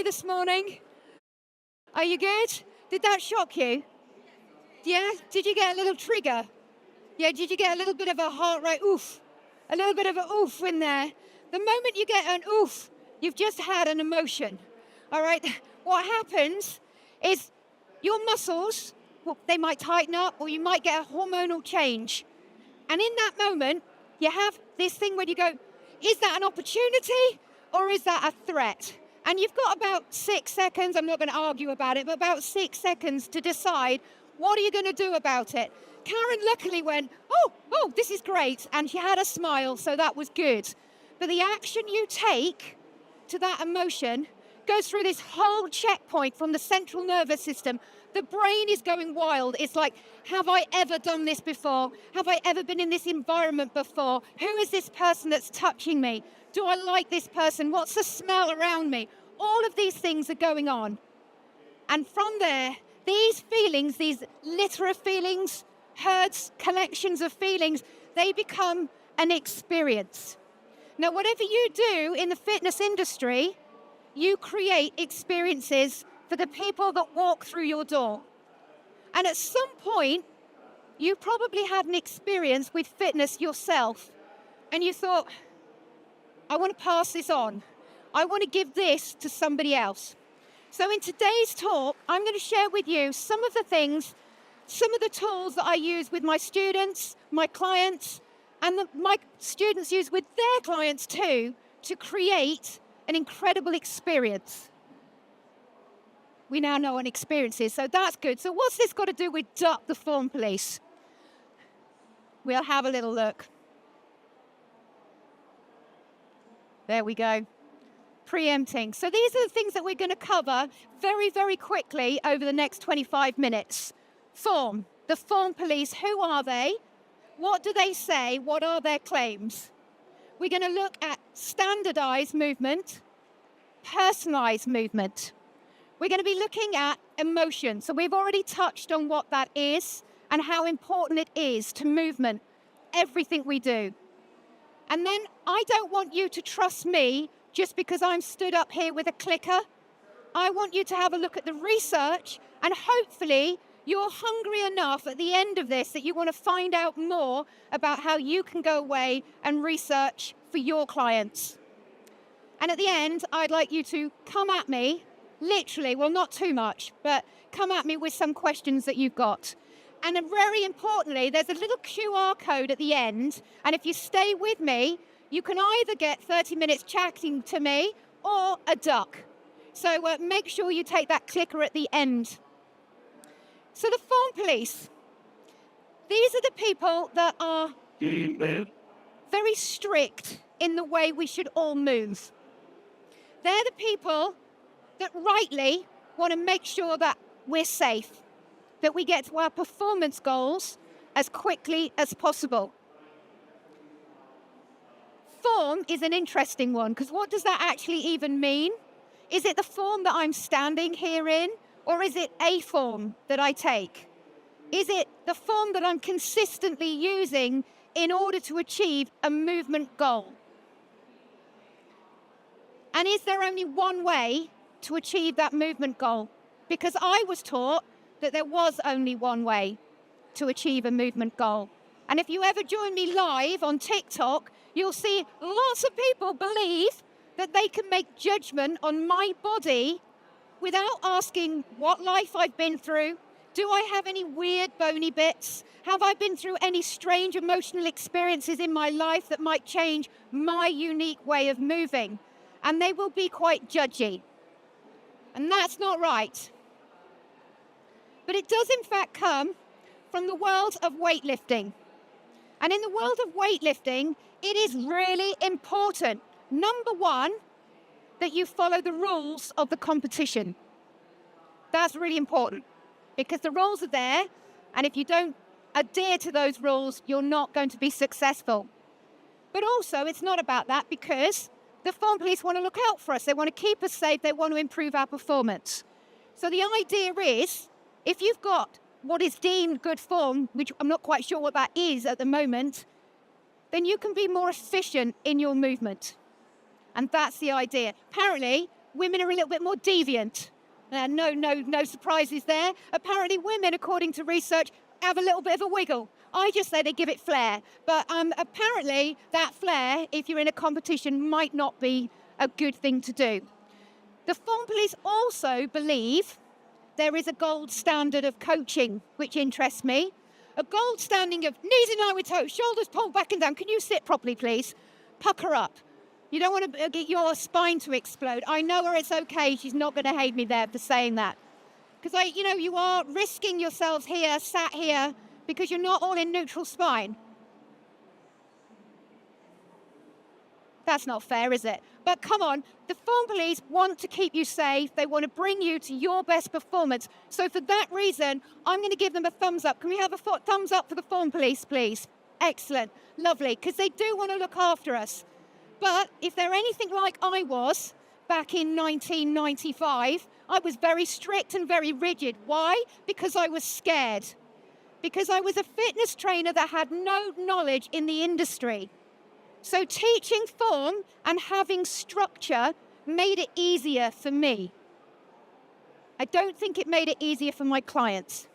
me this morning? Are you good? Did that shock you? Yeah? Did you get a little trigger? Yeah, did you get a little bit of a heart rate oof? A little bit of an oof in there. The moment you get an oof, you've just had an emotion. All right? What happens is your muscles, well, they might tighten up or you might get a hormonal change. And in that moment, you have this thing where you go, is that an opportunity or is that a threat? And you've got about 6 seconds, I'm not going to argue about it, but about 6 seconds to decide what are you going to do about it. Karen luckily went, oh, this is great. And she had a smile, so that was good. But the action you take to that emotion goes through this whole checkpoint from the central nervous system. The brain is going wild. It's like, have I ever done this before? Have I ever been in this environment before? Who is this person that's touching me? Do I like this person? What's the smell around me? All of these things are going on. And from there, these feelings, these litter of feelings, herds, collections of feelings, they become an experience. Now, whatever you do in the fitness industry, you create experiences for the people that walk through your door. And at some point, you probably had an experience with fitness yourself, and you thought, I want to pass this on. I want to give this to somebody else. So in today's talk, I'm going to share with you some of the things, some of the tools that I use with my students, my clients, and my students use with their clients too, to create an incredible experience. We now know what an experience is, so that's good. So what's this got to do with Duck the Form Police? We'll have a little look. There we go. Preempting. So these are the things that we're going to cover very, very quickly over the next 25 minutes. Form. The Form Police, who are they? What do they say? What are their claims? We're going to look at standardized movement, personalized movement. We're going to be looking at emotion. So we've already touched on what that is and how important it is to movement, everything we do. And then I don't want you to trust me just because I'm stood up here with a clicker. I want you to have a look at the research, and hopefully you're hungry enough at the end of this that you want to find out more about how you can go away and research for your clients. And at the end, I'd like you to come at me, literally, well, not too much, but come at me with some questions that you've got. And then very importantly, there's a little QR code at the end, and if you stay with me, you can either get 30 minutes chatting to me or a duck. So make sure you take that clicker at the end. So the Form Police, these are the people that are very strict in the way we should all move. They're the people that rightly want to make sure that we're safe, that we get to our performance goals as quickly as possible. Form is an interesting one, because what does that actually even mean? Is it the form that I'm standing here in, or is it a form that I take? Is it the form that I'm consistently using in order to achieve a movement goal? And is there only one way to achieve that movement goal? Because I was taught that there was only one way to achieve a movement goal. And if you ever join me live on TikTok, you'll see lots of people believe that they can make judgment on my body without asking what life I've been through. Do I have any weird bony bits? Have I been through any strange emotional experiences in my life that might change my unique way of moving? And they will be quite judgy. And that's not right. But it does in fact come from the world of weightlifting. And in the world of weightlifting, it is really important, number one, that you follow the rules of the competition. That's really important, because the rules are there, and if you don't adhere to those rules, you're not going to be successful. But also, it's not about that, because the Form Police want to look out for us. They want to keep us safe. They want to improve our performance. So the idea is, if you've got what is deemed good form, which I'm not quite sure what that is at the moment, then you can be more efficient in your movement. And that's the idea. Apparently, women are a little bit more deviant. No surprises there. Apparently women, according to research, have a little bit of a wiggle. I just say they give it flair. But apparently that flair, if you're in a competition, might not be a good thing to do. The Form Police also believe there is a gold standard of coaching, which interests me. A gold standing of knees in line with toes, shoulders pulled back and down. Can you sit properly, please? Pucker up. You don't want to get your spine to explode. I know her, it's okay. She's not going to hate me there for saying that. Because you are risking yourselves here, sat here, because you're not all in neutral spine. That's not fair, is it? But come on, the Form Police want to keep you safe. They want to bring you to your best performance. So for that reason, I'm going to give them a thumbs up. Can we have a thumbs up for the Form Police, please? Excellent, lovely, because they do want to look after us. But if they're anything like I was back in 1995, I was very strict and very rigid. Why? Because I was scared. Because I was a fitness trainer that had no knowledge in the industry. So teaching form and having structure made it easier for me. I don't think it made it easier for my clients.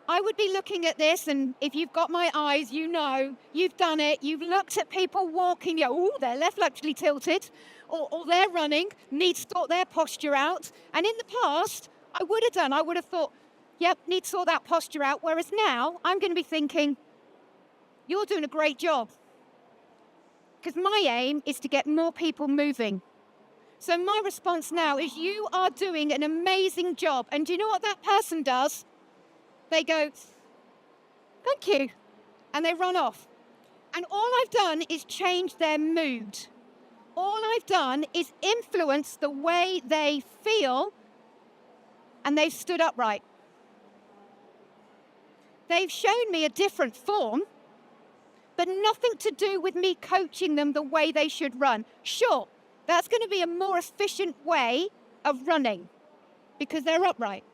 I would be looking at this, and if you've got my eyes, you know, you've done it. You've looked at people walking, their left laterally tilted, or they're running, need to sort their posture out. And in the past, I would have thought, yep, need to sort that posture out. Whereas now, I'm going to be thinking, you're doing a great job. Because my aim is to get more people moving. So my response now is you are doing an amazing job. And do you know what that person does? They go, thank you. And they run off. And all I've done is change their mood. All I've done is influence the way they feel, and they've stood upright. They've shown me a different form, but nothing to do with me coaching them the way they should run. Sure, that's going to be a more efficient way of running because they're upright.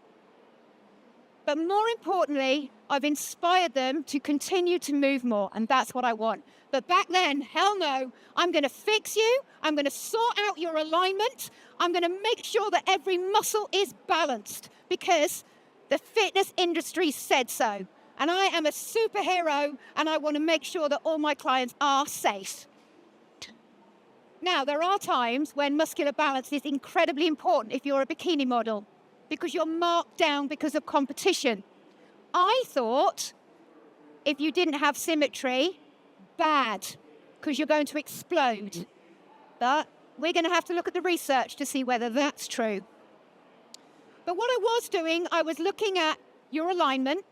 But more importantly, I've inspired them to continue to move more, and that's what I want. But back then, hell no, I'm going to fix you. I'm going to sort out your alignment. I'm going to make sure that every muscle is balanced because the fitness industry said so. And I am a superhero, and I want to make sure that all my clients are safe. Now, there are times when muscular balance is incredibly important if you're a bikini model, because you're marked down because of competition. I thought if you didn't have symmetry, bad, because you're going to explode. But we're going to have to look at the research to see whether that's true. But what I was doing, I was looking at your alignment,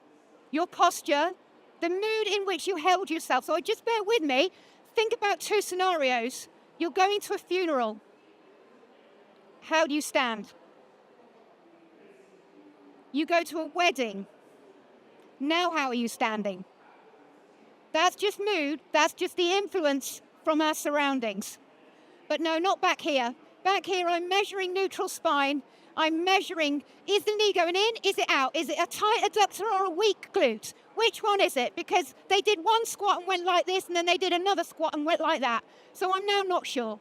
your posture, the mood in which you held yourself. So just bear with me. Think about two scenarios. You're going to a funeral. How do you stand? You go to a wedding. Now how are you standing? That's just mood. That's just the influence from our surroundings. But no, not back here. Back here, I'm measuring neutral spine. I'm measuring, is the knee going in? Is it out? Is it a tight adductor or a weak glute? Which one is it? Because they did one squat and went like this, and then they did another squat and went like that. So I'm now not sure.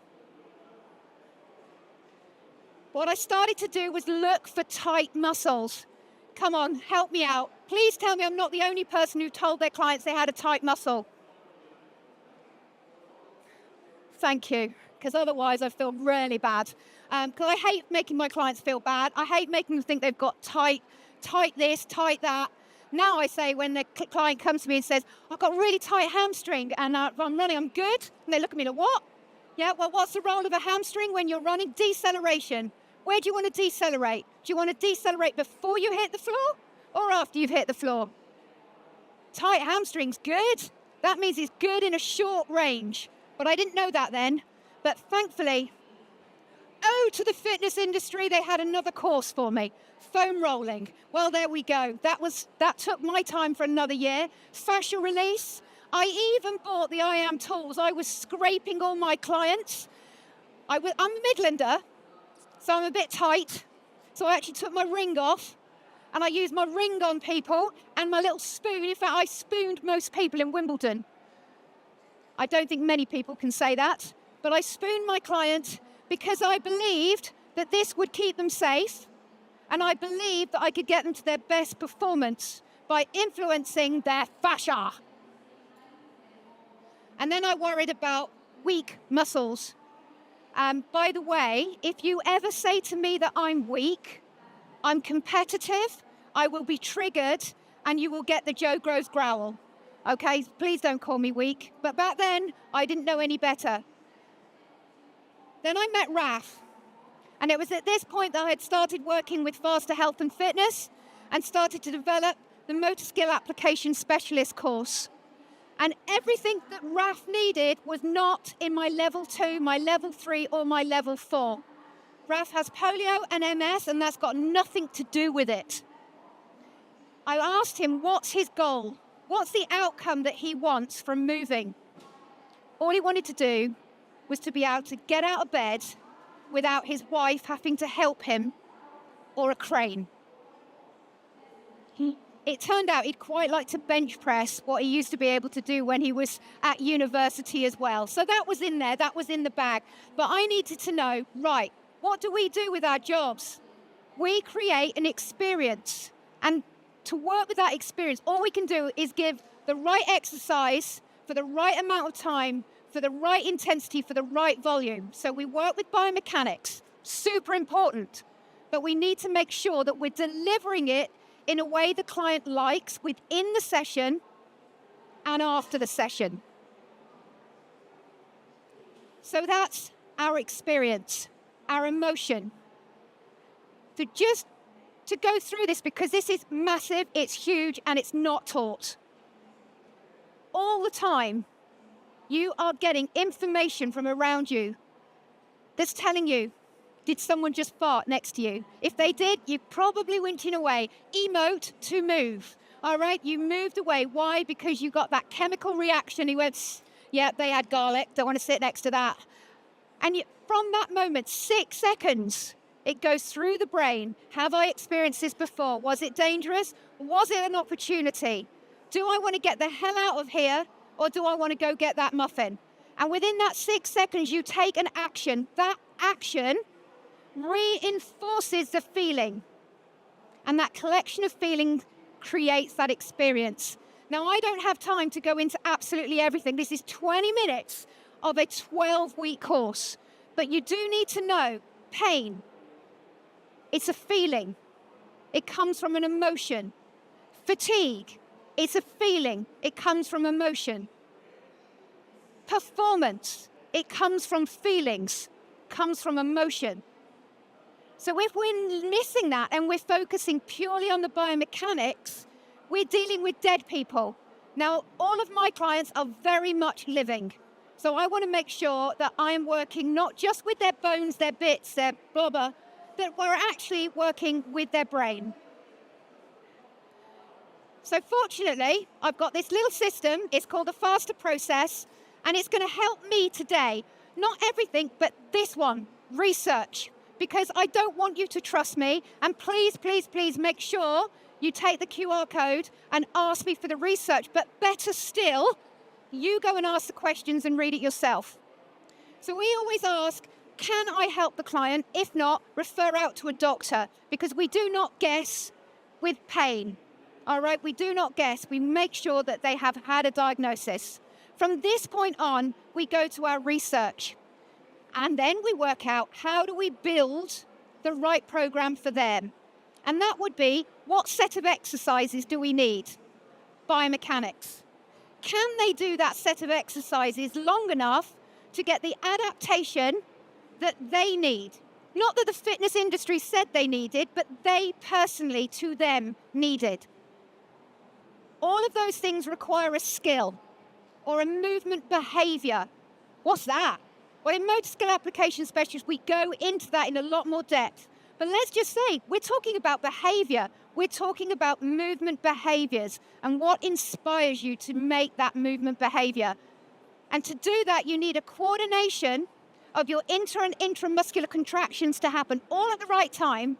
What I started to do was look for tight muscles. Come on, help me out. Please tell me I'm not the only person who told their clients they had a tight muscle. Thank you, because otherwise I feel really bad. Because I hate making my clients feel bad. I hate making them think they've got tight this, tight that. Now I say when the client comes to me and says, I've got a really tight hamstring and I'm running, I'm good. And they look at me like, what? Yeah, well, what's the role of a hamstring when you're running? Deceleration. Where do you want to decelerate? Do you want to decelerate before you hit the floor or after you've hit the floor? Tight hamstring's good. That means it's good in a short range. But I didn't know that then. But thankfully, to the fitness industry, they had another course for me. Foam rolling. Well, there we go. That took my time for another year. Fascia release. I even bought the I Am tools. I was scraping all my clients. I'm a Midlander, so I'm a bit tight. So I actually took my ring off, and I used my ring on people and my little spoon. In fact, I spooned most people in Wimbledon. I don't think many people can say that, but I spooned my client because I believed that this would keep them safe, and I believed that I could get them to their best performance by influencing their fascia. And then I worried about weak muscles. By the way, if you ever say to me that I'm weak, I'm competitive, I will be triggered, and you will get the Joe Grows growl. Okay, please don't call me weak. But back then, I didn't know any better. Then I met Raf. And it was at this point that I had started working with Faster Health and Fitness and started to develop the Motor Skill Application Specialist course. And everything that Raf needed was not in my level 2, my level 3, or my level 4. Raf has polio and MS, and that's got nothing to do with it. I asked him, what's his goal? What's the outcome that he wants from moving? All he wanted to do was to be able to get out of bed without his wife having to help him or a crane. It turned out he'd quite like to bench press what he used to be able to do when he was at university as well. So that was in there, that was in the bag. But I needed to know, right, what do we do with our jobs? We create an experience. And to work with that experience, all we can do is give the right exercise for the right amount of time, for the right intensity, for the right volume. So we work with biomechanics, super important. But we need to make sure that we're delivering it in a way the client likes within the session and after the session. So that's our experience, our emotion. So just to go through this, because this is massive, it's huge, and it's not taught. All the time, you are getting information from around you that's telling you, did someone just fart next to you? If they did, you probably went in away. Emote to move. All right, you moved away. Why? Because you got that chemical reaction. You went, yeah, they had garlic. Don't want to sit next to that. And from that moment, 6 seconds, it goes through the brain. Have I experienced this before? Was it dangerous? Was it an opportunity? Do I want to get the hell out of here, or do I want to go get that muffin? And within that 6 seconds, you take an action. That action reinforces the feeling. And that collection of feelings creates that experience. Now, I don't have time to go into absolutely everything. This is 20 minutes of a 12-week course. But you do need to know pain. It's a feeling. It comes from an emotion. Fatigue. It's a feeling. It comes from emotion. Performance. It comes from feelings. Comes from emotion. So if we're missing that and we're focusing purely on the biomechanics, we're dealing with dead people. Now, all of my clients are very much living. So I want to make sure that I am working not just with their bones, their bits, their blubber, that we're actually working with their brain. So fortunately, I've got this little system. It's called the Faster Process, and it's going to help me today. Not everything, but this one, research. Because I don't want you to trust me, and please, please, please make sure you take the QR code and ask me for the research, but better still, you go and ask the questions and read it yourself. So we always ask, can I help the client? If not, refer out to a doctor, because we do not guess with pain, all right? We do not guess. We make sure that they have had a diagnosis. From this point on, we go to our research. And then we work out, how do we build the right program for them? And that would be, what set of exercises do we need? Biomechanics. Can they do that set of exercises long enough to get the adaptation that they need? Not that the fitness industry said they needed, but they personally, to them, needed. All of those things require a skill or a movement behavior. What's that? Well, in Motor Skill Application Specialists, we go into that in a lot more depth. But let's just say, we're talking about behavior. We're talking about movement behaviors and what inspires you to make that movement behavior. And to do that, you need a coordination of your inter and intramuscular contractions to happen all at the right time.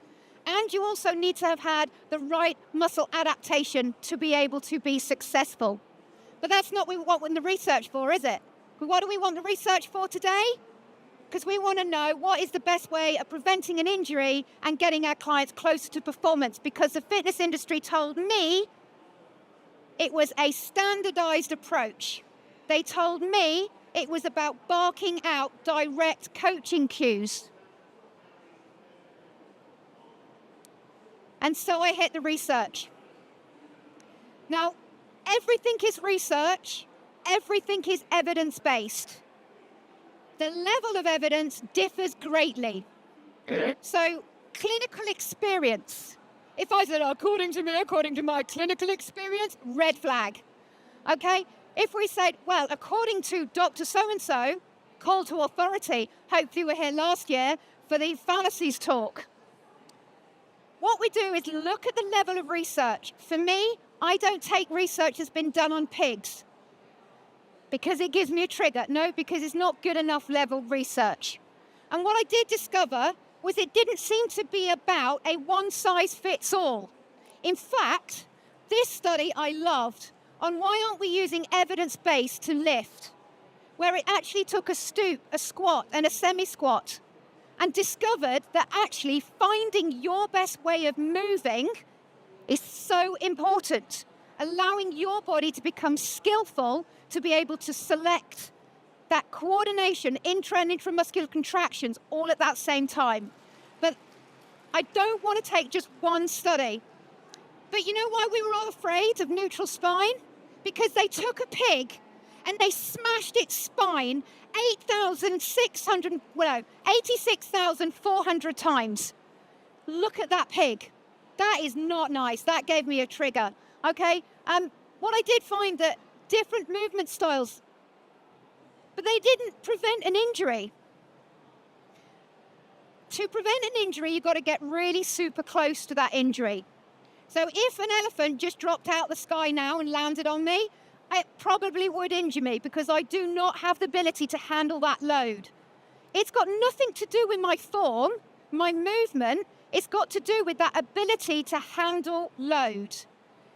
And you also need to have had the right muscle adaptation to be able to be successful. But that's not what we want the research for, is it? What do we want the research for today? because we want to know what is the best way of preventing an injury and getting our clients closer to performance, because the fitness industry told me it was a standardized approach. They told me it was about barking out direct coaching cues. And so I hit the research. Now, everything is research, everything is evidence-based. The level of evidence differs greatly. So, clinical experience. If I said, according to my clinical experience, red flag. Okay? If we said, well, according to Dr. So-and-so, call to authority, hopefully you were here last year for the fallacies talk. What we do is look at the level of research. For me, I don't take research that's been done on pigs because it gives me a trigger. No, because it's not good enough level research. And what I did discover was it didn't seem to be about a one-size-fits-all. In fact, this study I loved on why aren't we using evidence-based to lift, where it actually took a stoop, a squat, and a semi-squat, and discovered that actually finding your best way of moving is so important, allowing your body to become skillful to be able to select that coordination, intra and intramuscular contractions all at that same time. But I don't want to take just one study. But you know why we were all afraid of neutral spine? Because they took a pig and they smashed its spine 86,400 times. Look at that pig. That is not nice. That gave me a trigger. Okay. What I did find that different movement styles, but they didn't prevent an injury. To prevent an injury, you've got to get really super close to that injury. So if an elephant just dropped out the sky now and landed on me, it probably would injure me because I do not have the ability to handle that load. It's got nothing to do with my form, my movement. It's got to do with that ability to handle load.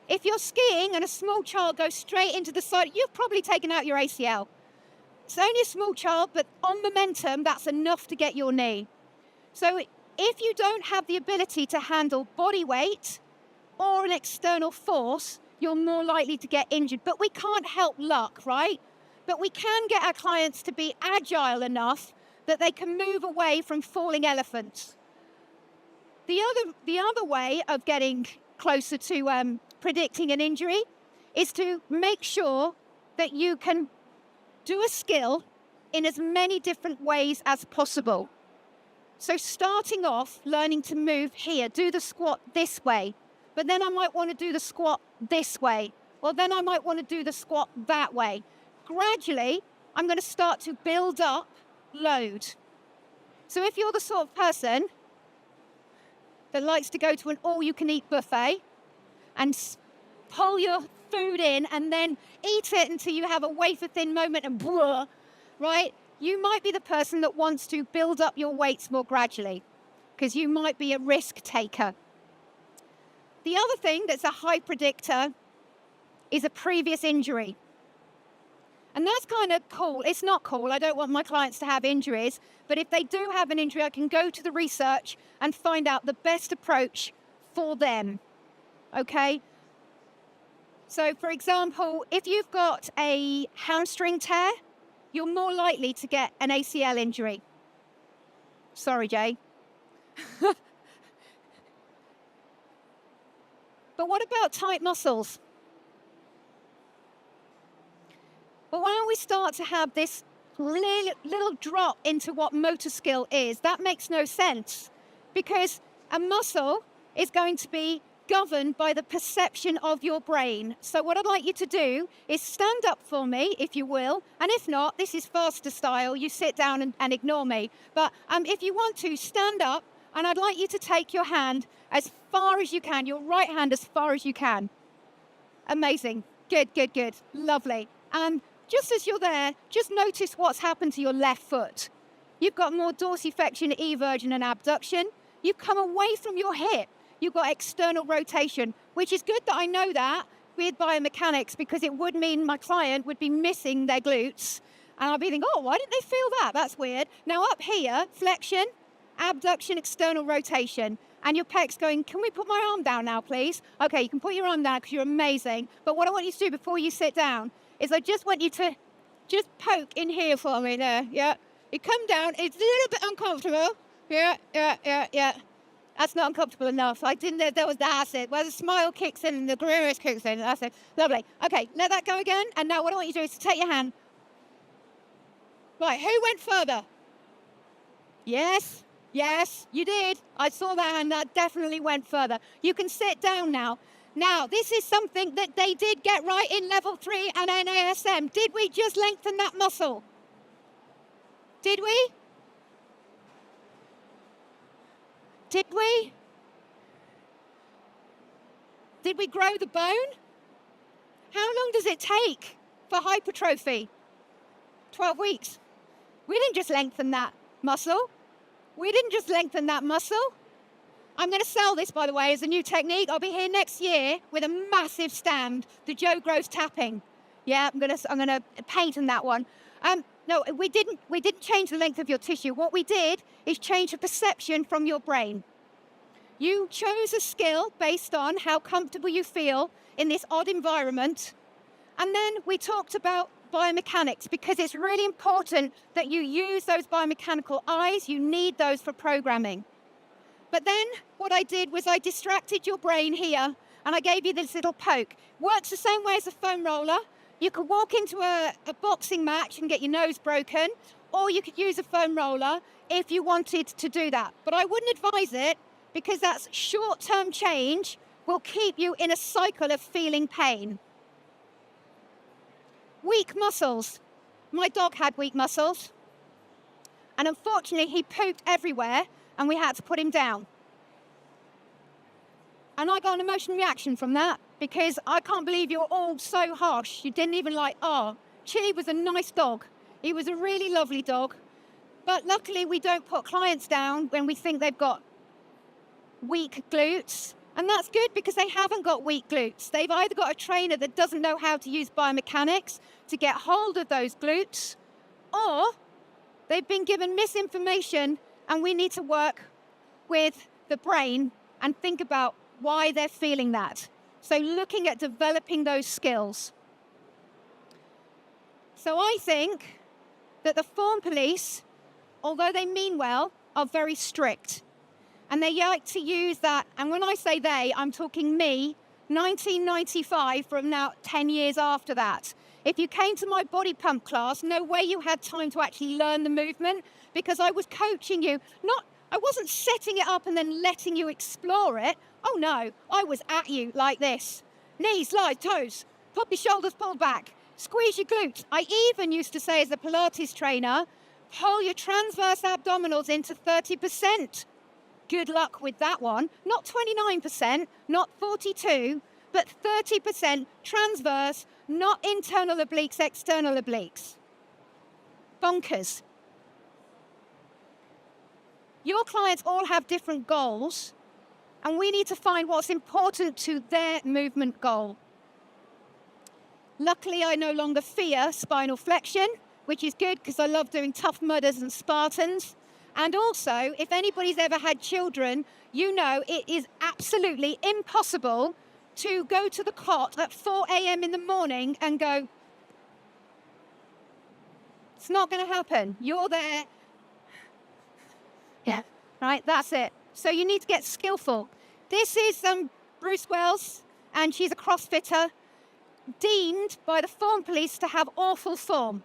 If you're skiing and a small child goes straight into the side, you've probably taken out your ACL. It's only a small child, but on momentum, that's enough to get your knee. So if you don't have the ability to handle body weight or an external force, you're more likely to get injured. But we can't help luck, right? But we can get our clients to be agile enough that they can move away from falling elephants. The other way of getting closer to predicting an injury is to make sure that you can do a skill in as many different ways as possible. So starting off, learning to move here, do the squat this way, but then I might want to do the squat this way, or then I might want to do the squat that way. Gradually, I'm going to start to build up load. So if you're the sort of person that likes to go to an all-you-can-eat buffet and pull your food in and then eat it until you have a wafer-thin moment and blah, right? You might be the person that wants to build up your weights more gradually because you might be a risk taker. The other thing that's a high predictor is a previous injury. And that's kind of cool. It's not cool. I don't want my clients to have injuries. But if they do have an injury, I can go to the research and find out the best approach for them. Okay? So, for example, if you've got a hamstring tear, you're more likely to get an ACL injury. Sorry, Jay. But what about tight muscles? But when we start to have this little drop into what motor skill is, that makes no sense because a muscle is going to be governed by the perception of your brain. So what I'd like you to do is stand up for me, if you will, and if not, this is faster style, you sit down and ignore me. But if you want to, stand up, and I'd like you to take your hand as far as you can, your right hand as far as you can. Amazing. Good, good, good. Lovely. Just as you're there, just notice what's happened to your left foot. You've got more dorsiflexion, eversion, and abduction. You've come away from your hip. You've got external rotation, which is good that I know that with biomechanics because it would mean my client would be missing their glutes And I'll be thinking, oh, why didn't they feel that? That's weird. Now up here, flexion, abduction, external rotation. And your pec's going, can we put my arm down now, please? Okay, you can put your arm down because you're amazing. But what I want you to do before you sit down is I just want you to just poke in here for me there, yeah. You come down, it's a little bit uncomfortable. Yeah. That's not uncomfortable enough. That's it. Well, the smile kicks in and the grimace kicks in. That's it. Lovely. Okay, let that go again. And now what I want you to do is to take your hand. Right, who went further? Yes, you did. I saw that hand. That definitely went further. You can sit down now. Now, this is something that they did get right in level 3 and NASM. Did we just lengthen that muscle? Did we? Did we? Did we grow the bone? How long does it take for hypertrophy? 12 weeks. We didn't just lengthen that muscle. I'm going to sell this, by the way, as a new technique. I'll be here next year with a massive stand, the Joe Gross tapping. Yeah, I'm going to paint on that one. No, we didn't change the length of your tissue. What we did is change the perception from your brain. You chose a skill based on how comfortable you feel in this odd environment. And then we talked about biomechanics, because it's really important that you use those biomechanical eyes. You need those for programming. But then what I did was I distracted your brain here, and I gave you this little poke. Works the same way as a foam roller. You could walk into a boxing match and get your nose broken, or you could use a foam roller if you wanted to do that. But I wouldn't advise it, because that short-term change will keep you in a cycle of feeling pain. Weak muscles. My dog had weak muscles. And unfortunately, he pooped everywhere, and we had to put him down. And I got an emotional reaction from that, because I can't believe you're all so harsh. You didn't even like, Chili was a nice dog. He was a really lovely dog. But luckily, we don't put clients down when we think they've got weak glutes. And that's good, because they haven't got weak glutes. They've either got a trainer that doesn't know how to use biomechanics to get hold of those glutes, or they've been given misinformation, and we need to work with the brain and think about why they're feeling that. So looking at developing those skills. So I think that the form police, although they mean well, are very strict. And they like to use that, and when I say they, I'm talking me, 1995, from now 10 years after that. If you came to my body pump class, no way you had time to actually learn the movement, because I was coaching you. I wasn't setting it up and then letting you explore it. Oh no, I was at you like this. Knees, slide, toes, pop your shoulders pulled back, squeeze your glutes. I even used to say as a Pilates trainer, pull your transverse abdominals into 30%. Good luck with that one. Not 29%, not 42%, but 30% transverse, not internal obliques, external obliques. Bonkers. Your clients all have different goals, and we need to find what's important to their movement goal. Luckily, I no longer fear spinal flexion, which is good, because I love doing Tough Mudders and Spartans. And also, if anybody's ever had children, you know it is absolutely impossible to go to the cot at 4 a.m. in the morning and go, it's not going to happen. You're there. Yeah, right, that's it. So you need to get skillful. This is Bruce Wells, and she's a CrossFitter, deemed by the form police to have awful form.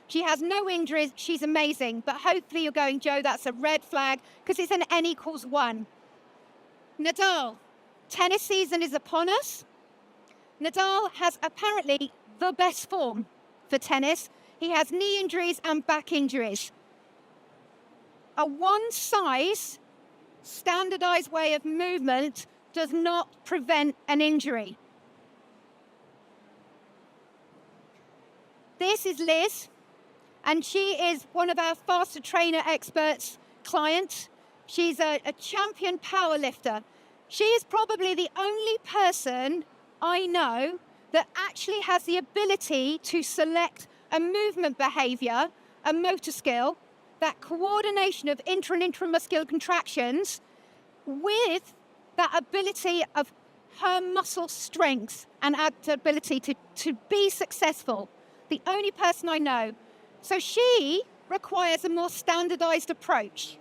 She has no injuries, she's amazing, but hopefully you're going, Joe, that's a red flag, because it's an N=1. Nadal, tennis season is upon us. Nadal has apparently the best form for tennis. He has knee injuries and back injuries. A one-size standardized way of movement does not prevent an injury. This is Liz, and she is one of our faster trainer experts clients. She's a champion power lifter. She is probably the only person I know that actually has the ability to select a movement behavior, a motor skill, that coordination of intra and intramuscular contractions with that ability of her muscle strength and ability to be successful. The only person I know. So she requires a more standardized approach.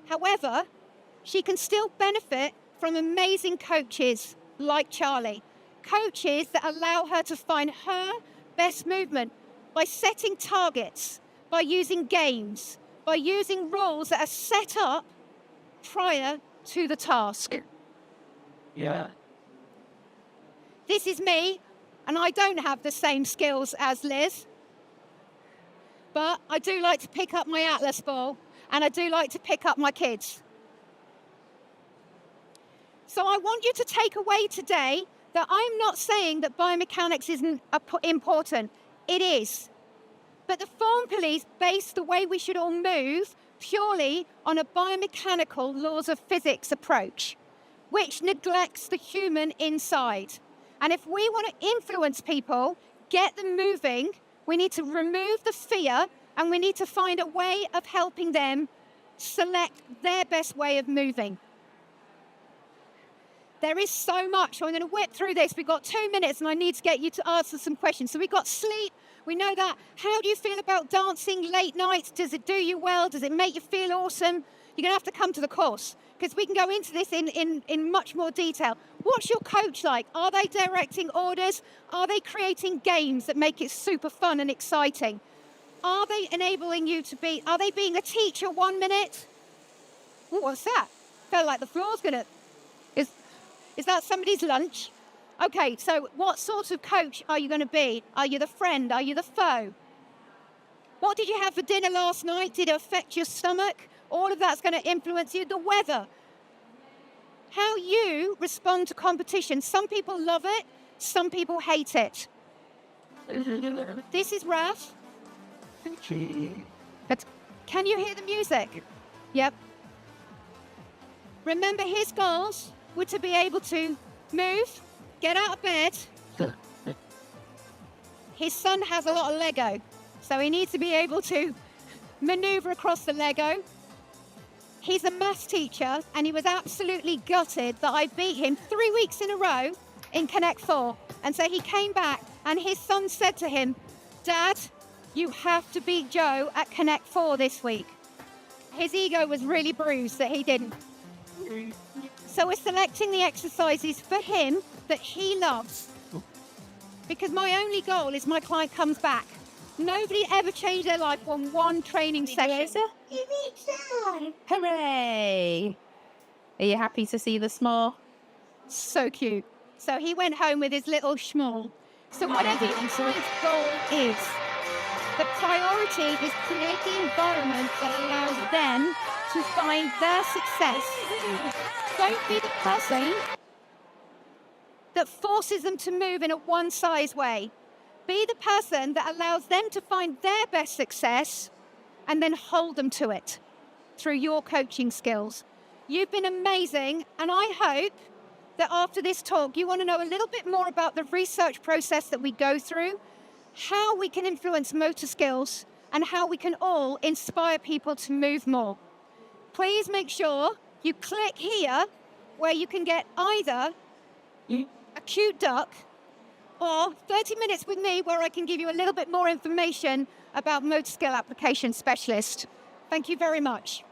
However, she can still benefit from amazing coaches like Charlie. Coaches that allow her to find her best movement by setting targets, by using games, by using rules that are set up prior to the task. Yeah. This is me, and I don't have the same skills as Liz, but I do like to pick up my Atlas ball, and I do like to pick up my kids. So I want you to take away today that I'm not saying that biomechanics isn't important. It is. But the form police base the way we should all move purely on a biomechanical laws of physics approach, which neglects the human inside. And if we want to influence people, get them moving, we need to remove the fear, and we need to find a way of helping them select their best way of moving. There is so much. So I'm going to whip through this. We've got 2 minutes, and I need to get you to answer some questions. So we've got sleep. We know that. How do you feel about dancing late nights? Does it do you well? Does it make you feel awesome? You're going to have to come to the course, because we can go into this in much more detail. What's your coach like? Are they directing orders? Are they creating games that make it super fun and exciting? Are they enabling you to be, are they being a teacher 1 minute? Ooh, what's that? Felt like the floor's going to, is that somebody's lunch? Okay, so what sort of coach are you going to be? Are you the friend? Are you the foe? What did you have for dinner last night? Did it affect your stomach? All of that's going to influence you. The weather. How you respond to competition. Some people love it. Some people hate it. This is Raf. Can you hear the music? Yep. Remember, his goals were to be able to move, get out of bed. His son has a lot of Lego, so he needs to be able to maneuver across the Lego. He's a maths teacher, and he was absolutely gutted that I beat him 3 weeks in a row in Connect 4. And so he came back, and his son said to him, "Dad, you have to beat Joe at Connect 4 this week." His ego was really bruised that he didn't. So we're selecting the exercises for him that he loves. Because my only goal is my client comes back. Nobody ever changed their life on one training session. Hooray! Are you happy to see the small? So cute. So he went home with his little schmall. So whatever your goal is, the priority is create the environment that allows them to find their success. Don't be the person that forces them to move in a one-size way. Be the person that allows them to find their best success and then hold them to it through your coaching skills. You've been amazing, and I hope that after this talk, you want to know a little bit more about the research process that we go through, how we can influence motor skills, and how we can all inspire people to move more. Please make sure you click here where you can get either a cute duck or 30 minutes with me where I can give you a little bit more information about motor skill application specialist. Thank you very much.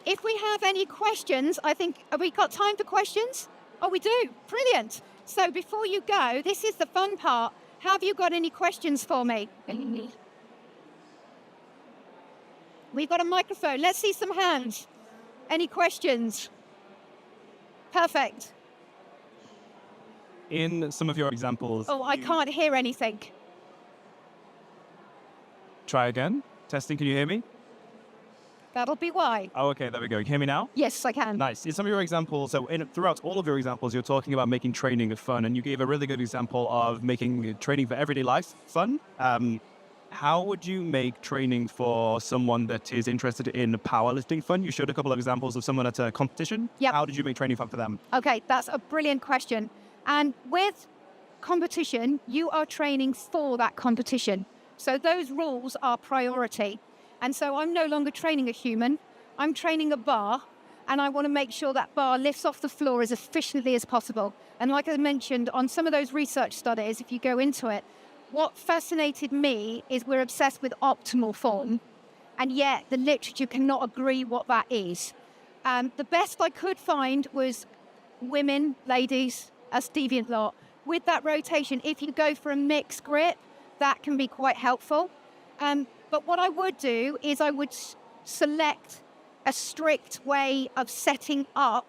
If we have any questions, I think, have we got time for questions? Oh, we do. Brilliant. So before you go, this is the fun part. Have you got any questions for me? We've got a microphone. Let's see some hands. Any questions? Perfect. In some of your examples... Oh, I can't hear anything. Try again. Testing, can you hear me? That'll be why. Oh, okay, there we go. Can you hear me now? Yes, I can. Nice. In some of your examples, so throughout all of your examples, you're talking about making training fun, and you gave a really good example of making training for everyday life fun. How would you make training for someone that is interested in powerlifting fun? You showed a couple of examples of someone at a competition. Yep. How did you make training fun for them? Okay, that's a brilliant question. And with competition, you are training for that competition. So those rules are priority. And so I'm no longer training a human, I'm training a bar, and I want to make sure that bar lifts off the floor as efficiently as possible. And like I mentioned, on some of those research studies, if you go into it, what fascinated me is we're obsessed with optimal form, and yet the literature cannot agree what that is. The best I could find was women, ladies, us deviant lot, with that rotation. If you go for a mixed grip, that can be quite helpful. But what I would do is I would select a strict way of setting up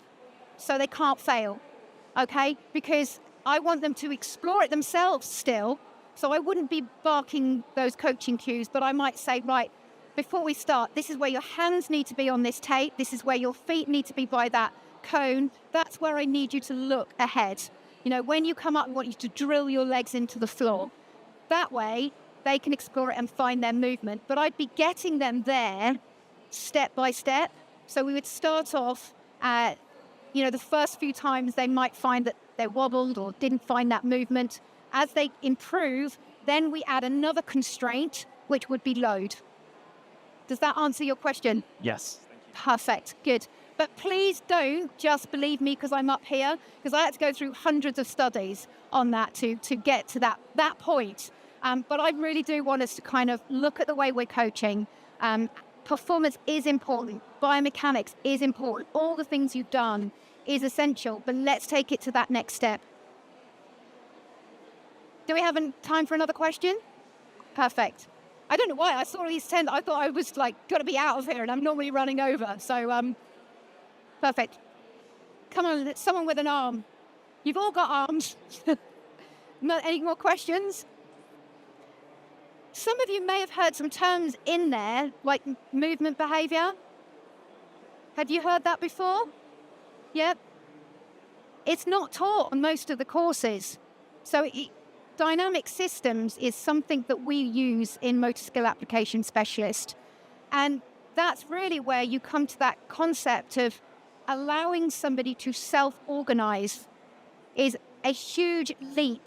so they can't fail, okay? Because I want them to explore it themselves still. So I wouldn't be barking those coaching cues, but I might say, right, before we start, this is where your hands need to be on this tape. This is where your feet need to be by that cone. That's where I need you to look ahead. You know, when you come up, I want you to drill your legs into the floor. That way, they can explore it and find their movement. But I'd be getting them there step by step. So we would start off at, the first few times they might find that they wobbled or didn't find that movement. As they improve, then we add another constraint, which would be load. Does that answer your question? Yes. Perfect, good. But please don't just believe me because I'm up here, because I had to go through hundreds of studies on that to get to that point. But I really do want us to kind of look at the way we're coaching. Performance is important. Biomechanics is important. All the things you've done is essential, but let's take it to that next step. Do we have time for another question? Perfect. I don't know why I saw these 10. I thought I was got to be out of here, and I'm normally running over. So, perfect. Come on, someone with an arm. You've all got arms. Any more questions? Some of you may have heard some terms in there, like movement behavior. Have you heard that before? Yep. It's not taught on most of the courses. So dynamic systems is something that we use in motor skill application specialist. And that's really where you come to that concept of allowing somebody to self-organize is a huge leap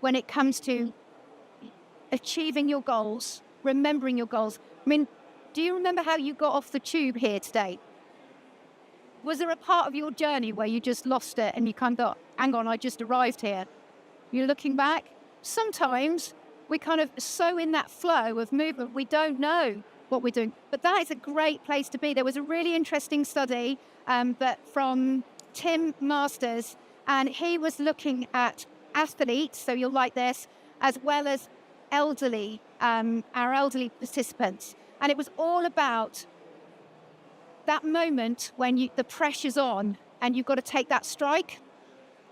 when it comes to achieving your goals, remembering your goals. I mean, do you remember how you got off the tube here today? Was there a part of your journey where you just lost it and you kind of thought, hang on, I just arrived here? You're looking back. Sometimes we kind of so in that flow of movement, we don't know what we're doing. But that is a great place to be. There was a really interesting study from Tim Masters, and he was looking at athletes, so you'll like this, as well as elderly, our elderly participants. And it was all about that moment when the pressure's on and you've got to take that strike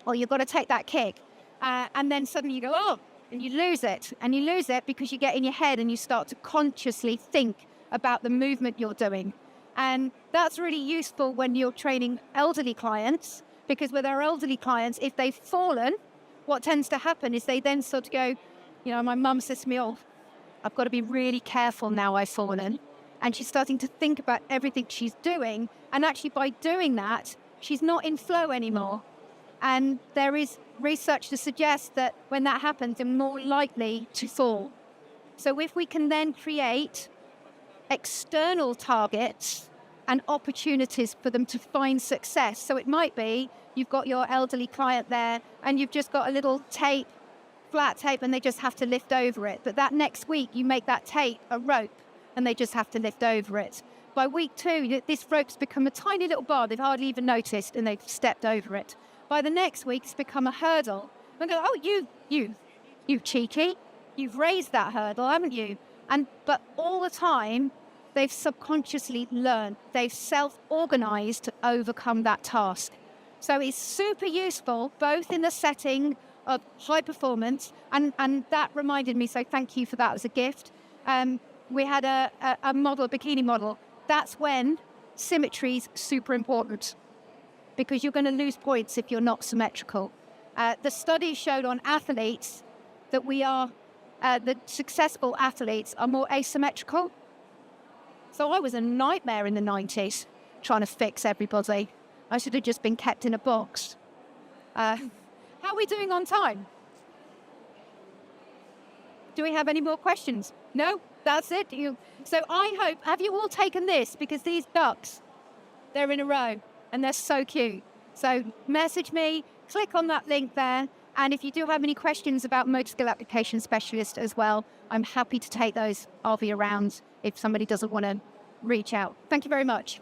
or you've got to take that kick. And then suddenly you go, oh, and you lose it. And you lose it because you get in your head and you start to consciously think about the movement you're doing. And that's really useful when you're training elderly clients, because with our elderly clients, if they've fallen, what tends to happen is they then sort of go, my mum says to me, oh, I've got to be really careful now I've fallen. And she's starting to think about everything she's doing. And actually by doing that, she's not in flow anymore. And there is research to suggest that when that happens, they're more likely to fall. So if we can then create external targets and opportunities for them to find success. So it might be you've got your elderly client there and you've just got a little tape, flat tape, and they just have to lift over it. But that next week, you make that tape a rope and they just have to lift over it. By week 2, this rope's become a tiny little bar. They've hardly even noticed and they've stepped over it. By the next week, it's become a hurdle. And go, oh, you cheeky. You've raised that hurdle, haven't you? But all the time, they've subconsciously learned. They've self-organized to overcome that task. So it's super useful, both in the setting of high performance, and that reminded me, so thank you for that as a gift. We had a model, a bikini model. That's when symmetry is super important, because you're going to lose points if you're not symmetrical. The study showed on athletes that the successful athletes are more asymmetrical. So I was a nightmare in the 90s trying to fix everybody. I should have just been kept in a box. How are we doing on time? Do we have any more questions? No? That's it? So I hope, have you all taken this? Because these ducks, they're in a row and they're so cute. So message me, click on that link there. And if you do have any questions about motor skill application specialist as well, I'm happy to take those. I'll be around if somebody doesn't want to reach out. Thank you very much.